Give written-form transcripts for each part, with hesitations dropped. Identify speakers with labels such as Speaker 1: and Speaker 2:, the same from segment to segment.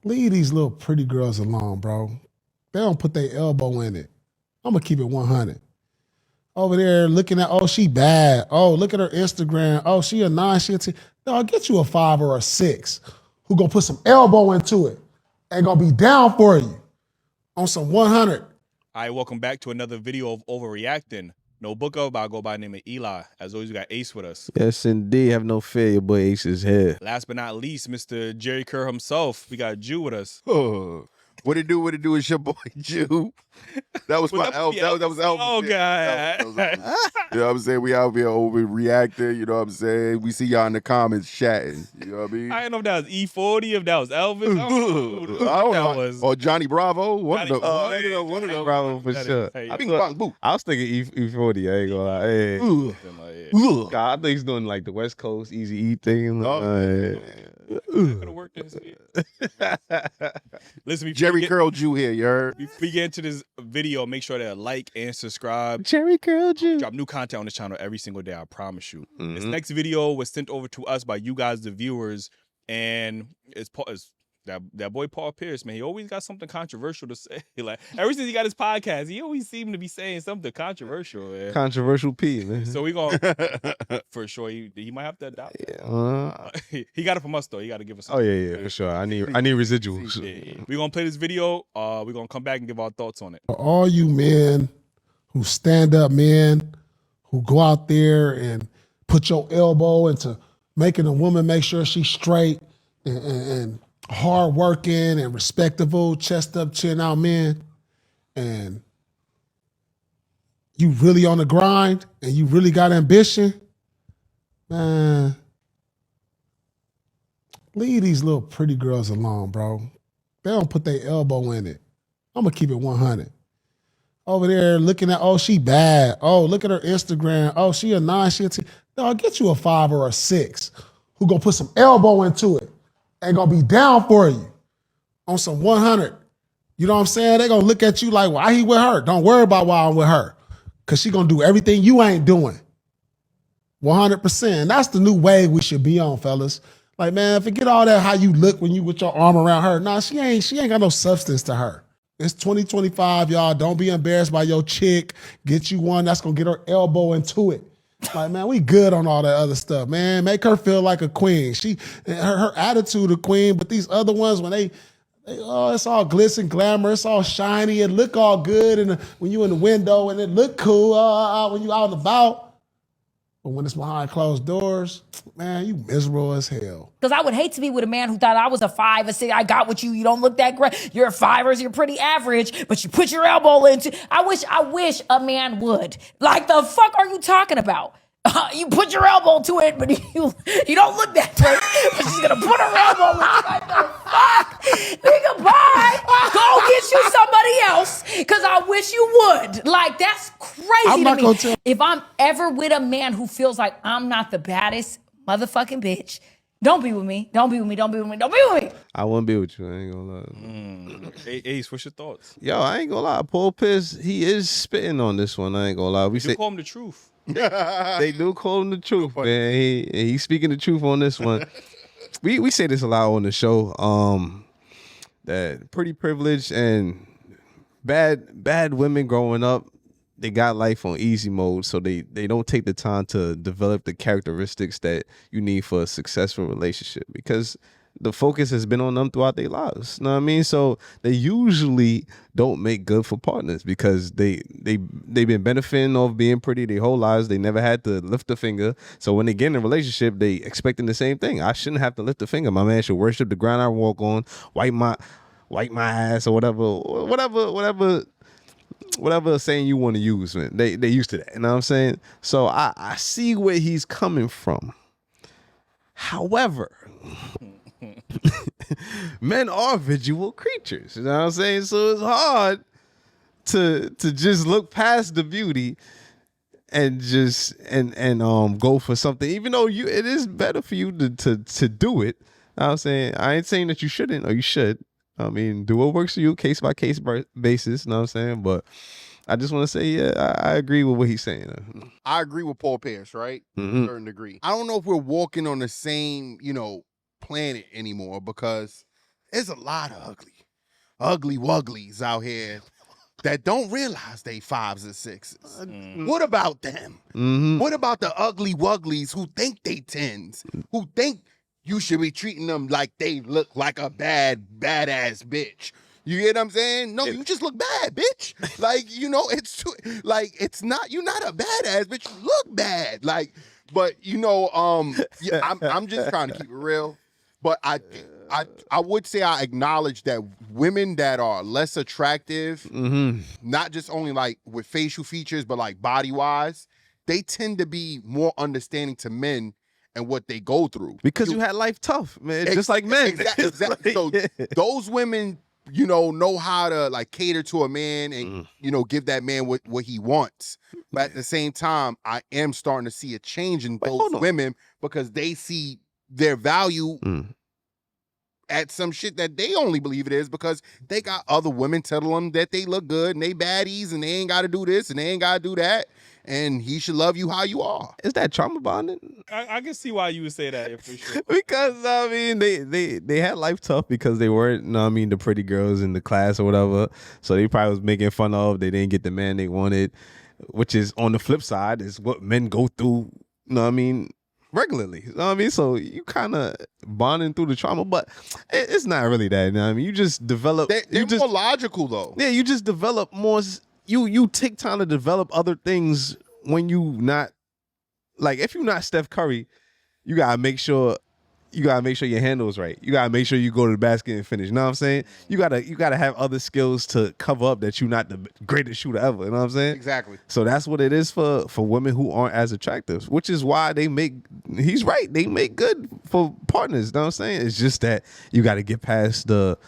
Speaker 1: Leave these little pretty girls alone, bro. They don't put their elbow in it. I'm going to keep it 100. Over there looking at, oh, she bad. Oh, look at her Instagram. Oh, she a 9, she a 10. No, I'll get you a 5 or a 6 who going to put some elbow into it and going to be down for you on some 100.
Speaker 2: All right, welcome back to another video of Overreacting. No book up, I go by the name of Eli. As always, we got Ace with us.
Speaker 3: Yes, indeed. Have no fear, your boy Ace is here.
Speaker 2: Last but not least, Mr. Jerry Kerr himself. We got Jew with us.
Speaker 4: Oh, what it do? What it do? It's your boy Jew. That was my album. That was album.
Speaker 2: Oh, God.
Speaker 4: You know what I'm saying? We out here overreacting. You know what I'm saying? We see y'all in the comments chatting. You know what I mean?
Speaker 2: I don't know if that was E40, if that was Elvis. I don't know. That was.
Speaker 4: Or Johnny Bravo. One of them.
Speaker 3: One of them. Bravo for sure.
Speaker 2: Hey,
Speaker 4: I
Speaker 3: was thinking E40. I ain't gonna lie. Hey. God, I think he's doing like the West Coast Easy E thing.
Speaker 2: Listen,
Speaker 4: Jerry Curl Jew here, you heard?
Speaker 2: Before we get into this video, make sure to like and subscribe.
Speaker 3: Jerry Curl Jew.
Speaker 2: Drop new content on this channel every single day, I promise you. This next video was sent over to us by you guys, the viewers, and it's that boy Paul Pierce, man. He always got something controversial to say. Like ever since he got his podcast, he always seemed to be saying something controversial, man.
Speaker 3: Controversial P, man.
Speaker 2: So we gonna for sure he might have to adopt. He got it from us though. He got to give us.
Speaker 3: Oh yeah, for sure. I need residuals.
Speaker 2: Yeah. We're gonna play this video. We're gonna come back and give our thoughts on it.
Speaker 1: For all you men who stand up men, who go out there and put your elbow into making a woman make sure she's straight and hard working and respectable, chest up, chin out men, and you really on the grind and you really got ambition, man, leave these little pretty girls alone, bro. They don't put their elbow in it. I'm going to keep it 100. Over there looking at, oh, she bad. Oh, look at her Instagram. Oh, she a 9, she a 10. No, I'll get you a 5 or a 6 who going to put some elbow into it and going to be down for you on some 100. You know what I'm saying? They going to look at you like, why he with her? Don't worry about why I'm with her. Because she going to do everything you ain't doing. 100%. And that's the new wave we should be on, fellas. Like, man, forget all that how you look when you with your arm around her. Nah, she ain't got no substance to her. It's 2025, y'all. Don't be embarrassed by your chick. Get you one that's going to get her elbow into it. Like, man, we good on all that other stuff, man. Make her feel like a queen. Her attitude a queen, but these other ones, when it's all glitz and glamour, it's all shiny, it look all good and when you in the window and it look cool when you out and about. But when it's behind closed doors, man, you miserable as hell.
Speaker 5: Because I would hate to be with a man who thought I was a 5 or 6. I got with you. You don't look that great. You're a 5er. You're pretty average, but you put your elbow into. I wish a man would. Like, the fuck are you talking about? You put your elbow to it, but you don't look that great. But she's gonna put her elbow in. Like, the fuck, nigga, bye. Go get you somebody else, because I wish you would. Like, that's crazy to me. If I'm ever with a man who feels like I'm not the baddest motherfucking bitch, don't be with me. Don't be with me. Don't be with me. Don't be with me.
Speaker 3: I wouldn't be with you. I ain't gonna lie.
Speaker 2: Ace, what's your thoughts?
Speaker 3: Yo, I ain't gonna lie. Paul Pierce, he is spitting on this one. I ain't gonna lie. We say
Speaker 2: call him the truth.
Speaker 3: They do call him the truth, man. He's speaking the truth on this one. We say this a lot on the show. That pretty privileged and bad women growing up, they got life on easy mode, so they don't take the time to develop the characteristics that you need for a successful relationship, because the focus has been on them throughout their lives. You know what I mean? So they usually don't make good for partners because they've been benefiting off being pretty their whole lives. They never had to lift a finger. So when they get in a relationship, they expecting the same thing. I shouldn't have to lift a finger. My man should worship the ground I walk on, wipe my ass, or whatever saying you want to use, man. They used to that. You know what I'm saying? So I see where he's coming from. However, men are visual creatures, you know what I'm saying? So it's hard to just look past the beauty and just go for something, even though it is better for you to do it. You know what I'm saying? I ain't saying that you shouldn't or you should. I mean, do what works for you, case by case basis, you know what I'm saying? But I just want to say, yeah, I agree with what he's saying.
Speaker 4: I agree with Paul Pierce, right? To a certain degree. I don't know if we're walking on the same, planet anymore, because there's a lot of ugly wugglies out here that don't realize they 5s and 6s. What about them? What about the ugly wugglies who think they 10s, who think you should be treating them like they look like a badass bitch? You get what I'm saying? No, you just look bad, bitch. Like, you know, it's not, you're not a badass bitch. You look bad. Like, but you know, yeah, I'm just trying to keep it real. But I would say I acknowledge that women that are less attractive, not just only like with facial features, but like body wise, they tend to be more understanding to men and what they go through.
Speaker 3: Because you had life tough, man. Just like men.
Speaker 4: Exactly. So those women, you know how to like cater to a man and, you know, give that man what he wants. But at the same time, I am starting to see a change in those women because they see their value at some shit that they only believe it is because they got other women tell them that they look good and they baddies and they ain't got to do this and they ain't got to do that. And he should love you how you are.
Speaker 3: Is that trauma bonding?
Speaker 2: I can see why you would say that, for sure.
Speaker 3: Because I mean, they had life tough because they weren't, the pretty girls in the class or whatever. So they probably was making fun of. They didn't get the man they wanted, which is on the flip side is what men go through. Regularly. You know what I mean? So you kind of bonding through the trauma, but it's not really that. You know what I mean? You just develop.
Speaker 4: They're more logical though.
Speaker 3: Yeah, you just develop more. You take time to develop other things when you not like if you're not Steph Curry, you gotta make sure your handle is right. You gotta make sure you go to the basket and finish. You know what I'm saying? You gotta have other skills to cover up that you're not the greatest shooter ever. You know what I'm saying?
Speaker 4: Exactly.
Speaker 3: So that's what it is for women who aren't as attractive, which is why he's right. They make good for partners. You know what I'm saying? It's just that you gotta get past the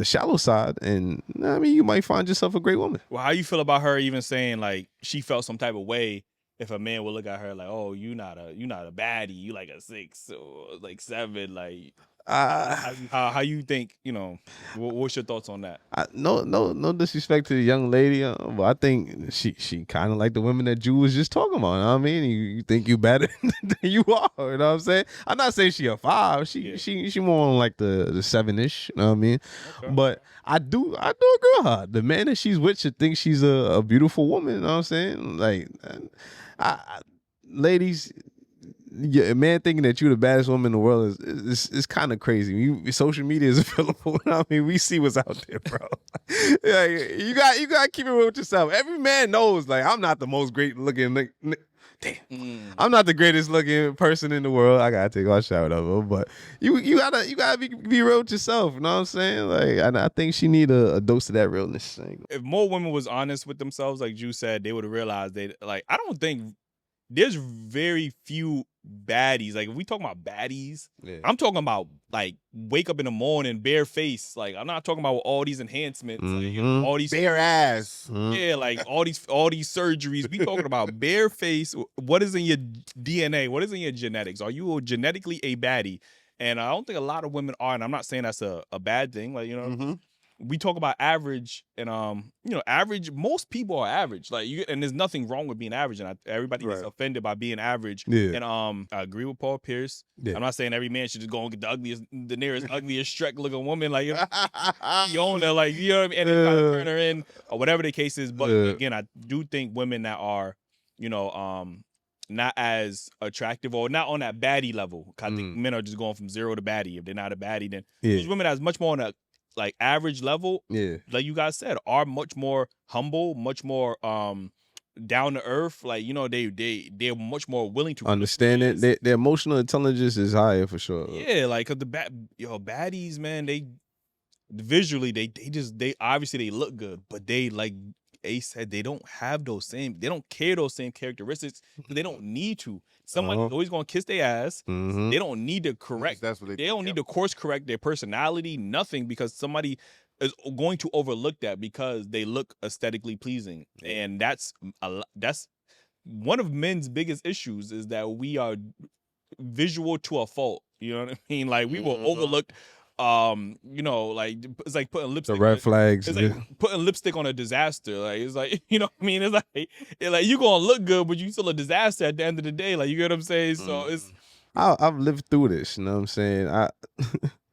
Speaker 3: shallow side, and I mean, you might find yourself a great woman.
Speaker 2: Well, how you feel about her even saying like she felt some type of way if a man would look at her like, oh, you not a baddie, you like a 6 or like 7, like how you think, what's your thoughts on that?
Speaker 3: No disrespect to the young lady, but I think she kind of like the women that Jew was just talking about. You know what I mean? You think you better than you are. You know what I'm saying? I'm not saying she a 5. She more on like the 7-ish. You know what I mean? Okay. But I do agree with her. The man that she's with should think she's a beautiful woman. You know what I'm saying? Like, ladies. Yeah, a man thinking that you're the baddest woman in the world is kind of crazy. Social media is available. I mean, we see what's out there, bro. Like, you got to keep it real with yourself. Every man knows, like, I'm not the most great looking. I'm not the greatest looking person in the world. I gotta take my shout over, but you gotta be real with yourself. You know what I'm saying? Like, I think she need a dose of that realness.
Speaker 2: If more women was honest with themselves, like Drew said, they would have realized I don't think there's very few baddies. Like, if we talking about baddies, I'm talking about like wake up in the morning bare face. Like, I'm not talking about all these enhancements, like, all these
Speaker 4: bare ass.
Speaker 2: Yeah, like all these surgeries. We talking about bare face. What is in your DNA? What is in your genetics? Are you genetically a baddie? And I don't think a lot of women are. And I'm not saying that's a bad thing. Like, we talk about average, and average. Most people are average. Like, and there's nothing wrong with being average, and everybody gets offended by being average. Yeah. And I agree with Paul Pierce. Yeah. I'm not saying every man should just go and get the nearest ugliest Shrek looking woman, like you own her, like, you know what I mean, and then try to turn her in or whatever the case is. But again, I do think women that are, not as attractive or not on that baddie level. I think men are just going from 0 to baddie. If they're not a baddie, then these women that's much more on a like average level, like you guys said, are much more humble, much more down to earth. Like, they're much more willing to
Speaker 3: understand it. Their emotional intelligence is higher for sure.
Speaker 2: Yeah, like, cause the baddies, man, they visually they obviously they look good, but they, like Ace said, they don't carry those same characteristics. They don't need to. Somebody's always gonna kiss their ass. They don't need to correct. They don't need to course correct their personality, nothing, because somebody is going to overlook that because they look aesthetically pleasing. And that's one of men's biggest issues, is that we are visual to a fault. You know what I mean? Like, we will overlook. Like, it's like putting lipstick.
Speaker 3: The red flags.
Speaker 2: It's like putting lipstick on a disaster. Like, it's like, you know what I mean? It's like you gonna look good, but you still a disaster at the end of the day. Like, you get what I'm saying? So I've
Speaker 3: lived through this. You know what I'm saying?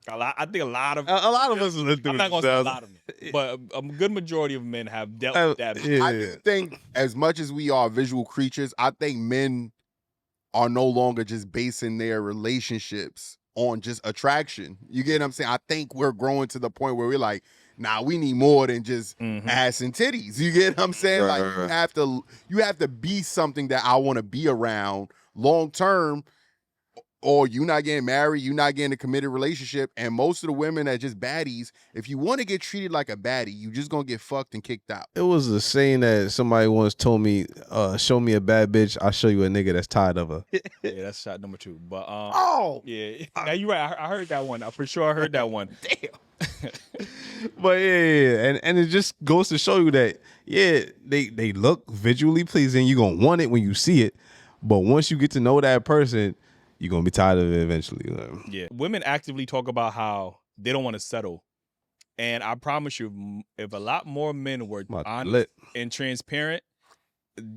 Speaker 2: I think a lot of
Speaker 3: us live through
Speaker 2: I'm not going to say a
Speaker 3: themselves.
Speaker 2: lot of men, but a good majority of men have dealt with that.
Speaker 3: Yeah.
Speaker 4: I just think as much as we are visual creatures, I think men are no longer just basing their relationships on just attraction. You get what I'm saying? I think we're growing to the point where we're like, nah, we need more than just ass and titties. You get what I'm saying?
Speaker 3: Right,
Speaker 4: Like
Speaker 3: right.
Speaker 4: you have to be something that I want to be around long term, or you not getting married, you not getting a committed relationship. And most of the women that just baddies, if you want to get treated like a baddie, you just gonna get fucked and kicked out.
Speaker 3: It was a saying that somebody once told me, show me a bad bitch, I'll show you a nigga that's tired of her.
Speaker 2: Yeah, that's shot number 2. But
Speaker 4: Oh,
Speaker 2: yeah, now you're right. I heard that one. I for sure heard that one.
Speaker 3: Damn. But yeah. And it just goes to show you that, yeah, they look visually pleasing. You're gonna want it when you see it. But once you get to know that person, you're gonna be tired of it eventually.
Speaker 2: Yeah, women actively talk about how they don't want to settle, and I promise you, if a lot more men were honest and transparent,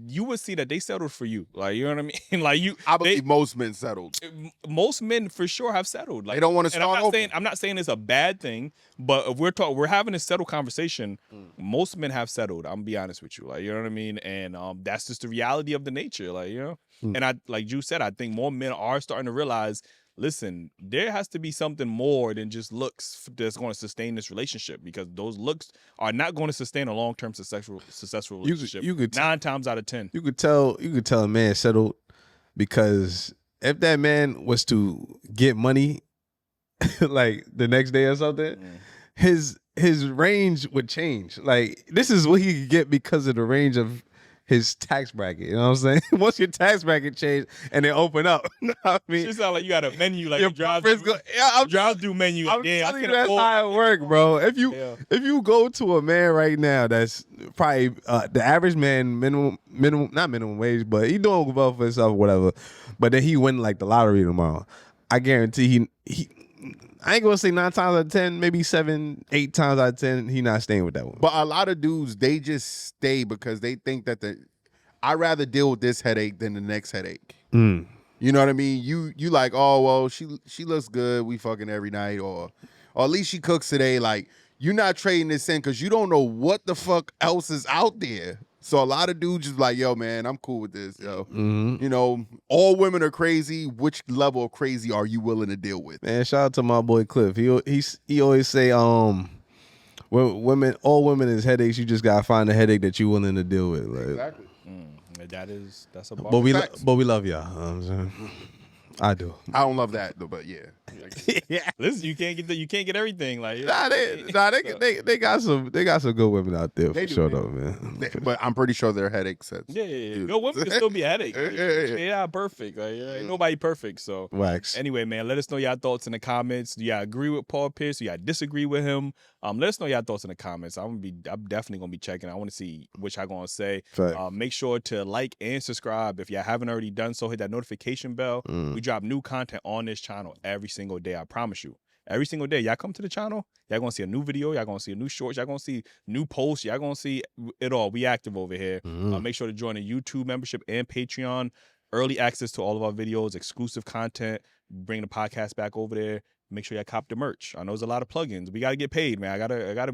Speaker 2: you would see that they settled for you. Like, you know what I mean? Like
Speaker 4: I believe most men settled.
Speaker 2: Most men for sure have settled. Like,
Speaker 4: They don't want to start over.
Speaker 2: I'm not saying it's a bad thing, but if we're having a settled conversation, most men have settled. I'm gonna be honest with you. Like, you know what I mean? And that's just the reality of the nature. Like, you know. And I, like you said, I think more men are starting to realize, listen, there has to be something more than just looks that's going to sustain this relationship, because those looks are not going to sustain a long-term successful relationship.
Speaker 3: You could
Speaker 2: 9 times out of 10.
Speaker 3: You could tell a man settled, because if that man was to get money like the next day or something, his range would change. Like, this is what he could get because of the range of his tax bracket. You know what I'm saying? Once your tax bracket change and they open up, you know what I mean?
Speaker 2: It sounds like you got a menu, like
Speaker 3: Your
Speaker 2: drive
Speaker 3: preference
Speaker 2: through menu.
Speaker 3: I'm
Speaker 2: Damn,
Speaker 3: telling you, that's how it work, bro. If you go to a man right now that's probably the average man, not minimum wage, but he doing well for himself or whatever, but then he win like the lottery tomorrow, I guarantee he I ain't gonna say 9 times out of 10, maybe 7, 8 times out of 10, he not staying with that one.
Speaker 4: But a lot of dudes, they just stay because they think that I'd rather deal with this headache than the next headache. You know what I mean? You like, oh well, she looks good, we fucking every night, or at least she cooks today. Like, you're not trading this in because you don't know what the fuck else is out there. So a lot of dudes just like, yo, man, I'm cool with this, yo. You know, all women are crazy. Which level of crazy are you willing to deal with?
Speaker 3: Man, shout out to my boy Cliff. He always say, all women is headaches. You just gotta find a headache that you willing to deal with. Like,
Speaker 4: Exactly.
Speaker 2: That's a bar.
Speaker 3: but we love y'all. You know what I'm saying? I do.
Speaker 4: I don't love that though, but yeah.
Speaker 3: Yeah.
Speaker 2: Listen, you can't get everything. Like,
Speaker 3: They got some good women out there
Speaker 4: They
Speaker 3: for
Speaker 4: do,
Speaker 3: sure
Speaker 4: man.
Speaker 3: though, man.
Speaker 4: But I'm pretty sure their headaches.
Speaker 2: yeah. No, women can still be a headache. They're not perfect. Like, ain't nobody perfect. So
Speaker 3: Wax.
Speaker 2: anyway, man, let us know your thoughts in the comments. Do y'all agree with Paul Pierce? Do y'all disagree with him? Let us know your thoughts in the comments. I'm definitely gonna be checking. I want to see what y'all gonna say.
Speaker 3: Fact.
Speaker 2: Make sure to like and subscribe if y'all haven't already done so. Hit that notification bell. We drop new content on this channel every single day. I promise you. Every single day, y'all come to the channel, y'all gonna see a new video, y'all gonna see a new shorts, y'all gonna see new posts, y'all gonna see it all. We active over here. Make sure to join the YouTube membership and Patreon. Early access to all of our videos, exclusive content. Bring the podcast back over there. Make sure y'all cop the merch. I know there's a lot of plugins. We gotta get paid, man.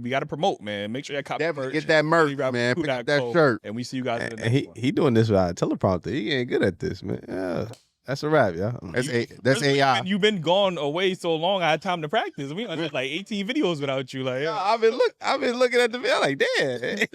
Speaker 2: We gotta promote, man. Make sure y'all cop the merch.
Speaker 4: Get that merch, man. Pick up that shirt.
Speaker 2: And we see you guys in the
Speaker 3: And
Speaker 2: next one.
Speaker 3: he doing this without a teleprompter. He ain't good at this, man. Yeah. That's a wrap, y'all.
Speaker 4: That's AI.
Speaker 2: You've been gone away so long. I had time to practice. We did like 18 videos without you. Like,
Speaker 3: I've been looking at the video like, damn.